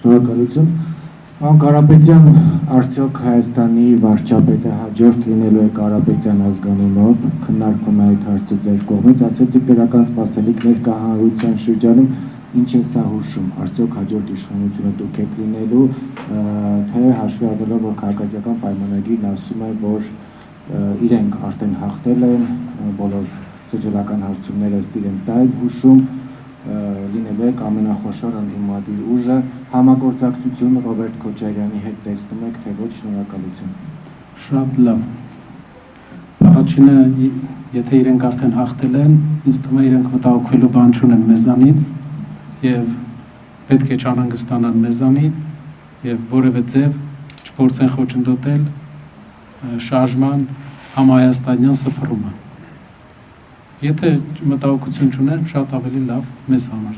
Շնորհակալություն։ Պարոն Կարապետյան, արդյոք Հայաստանի վարչապետը հաջորդ լինելու է Կարապետյան ազգանունով, քննարկվում է այդ հարցը ձեր կողմից, ասեցիք դրական սպասելիքներ կա հանրության շրջանում, ինչ է սա հուշում, արդյոք հաջորդ իշխանությունը դուք եք լինելու, թե հաշվի առնելով, որ քաղաքացիական պայմանագիրն ասում է, որ իրենք արդեն հաղթել են, բոլոր սոցիալական հարցումները ըստ իրենց դա են հուշում, լինելու եք ամենախոշոր ընդդիմադիր ուժը, համագործակցություն Ռոբերտ Քոչարյանի հետ տեսնում եք, թե ոչ, շնորհակալություն։ Շատ լավ։ Առաջինը, եթե իրենք արդեն հաղթել են, ինձ թվում է իրենք մտահոգվելու բան չունեն մեզանից եւ պետք է չանհանգստանան մեզանից եւ որևէ ձև չփորձեն խոչընդոտել շարժման համահայաստանյան սփռումը։ Եթե մտահոգություն չունեն, շատ ավելի լավ մեզ համար։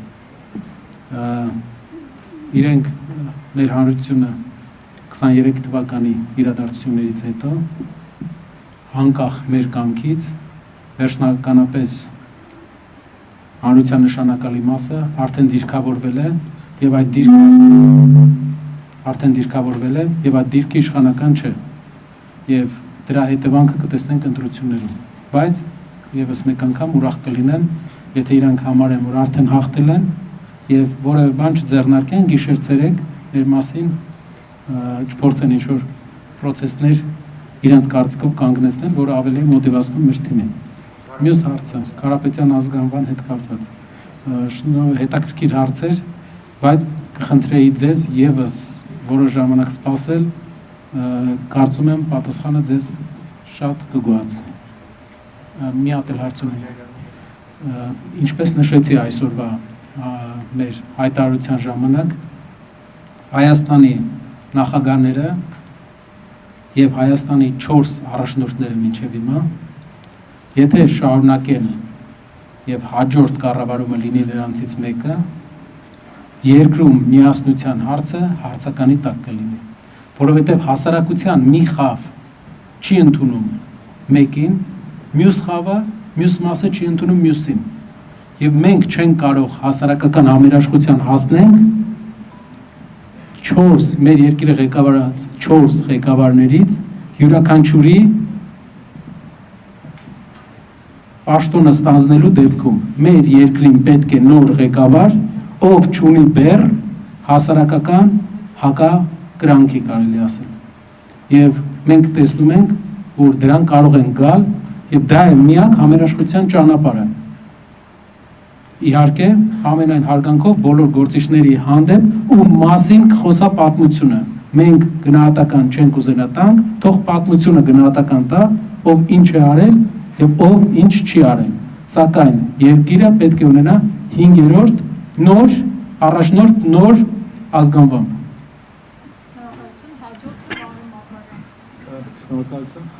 Իրենք մեր հանրությունը 23 թվականի իրադարձություններից հետո անկախ մեր կամքից վերջնականապես հանրության նշանակալի մասը արդեն դիրքավորվել է եւ այդ դիրքը իշխանական չէ եւ դրա հետևանքը կտեսնենք ընտրություններում, բայց եւս մեկ անգամ ուրախ կլինեն, եթե իրանք համարեն, որ արդեն հաղթել են եւ որևէ բան չձեռնարկեն, գիշեր-ցերեկ մեր մասին չփորձեն ինչ-որ պրոցեսներ իրանց կարծիքով կանգնեցնել, որը ավելի մոտիվացնում մեր թիմին։ Մյուս հարցը Կարապետյան ազգանվան հետ կապված։ Հետաքրքիր հարց էր, բայց կխնդրեի ձեզ եւս որոշ ժամանակ սպասել, կարծում եմ պատասխանը ձեզ շատ կգոհացնի։ Մի հատ էլ հարց ունեմ։ Ինչպես նշեցի այսօրվա մեր հայտարարության ժամանակ, Հայաստանի նախագահները եւ Հայաստանի 4 առաջնորդները մինչեւ հիմա, եթե շարունակեն եւ հաջորդ կառավարումը լինի նրանցից մեկը, երկրում միասնության հարցը հարցականի տակ կլինի, որովհետեւ հասարակության մի խավ չի ընդունում մեկին, մյուս խավը, մյուս մասը չի ընդունում մյուսին եւ մենք չենք կարող հասարակական համերաշխության հասնենք 4 մեր երկիրը ղեկավարած 4 ղեկավարներից յուրաքանչյուրի պաշտոնը ստանձնելու դեպքում մեր երկրին պետք է նոր ղեկավար, ով չունի բեռ հասարակական հակակրանքի կարելի ասել եւ մենք տեսնում ենք, որ դրան կարող են գալ եւ դա է միակ համերաշխության ճանապարհը։ Իհարկե, ամենայն հարգանքով բոլոր գործիչների հանդեպ ու մասին կխոսա պատմությունը։ Մենք գնահատական չենք ուզենա տանք, թող պատմությունը գնահատական տա, ով ինչ է արել եւ ով ինչ չի արել։ Սակայն երկիրը պետք է ունենա 5-րդ նոր առաջնորդ նոր ազգանվամբ։ Շնորհակալություն։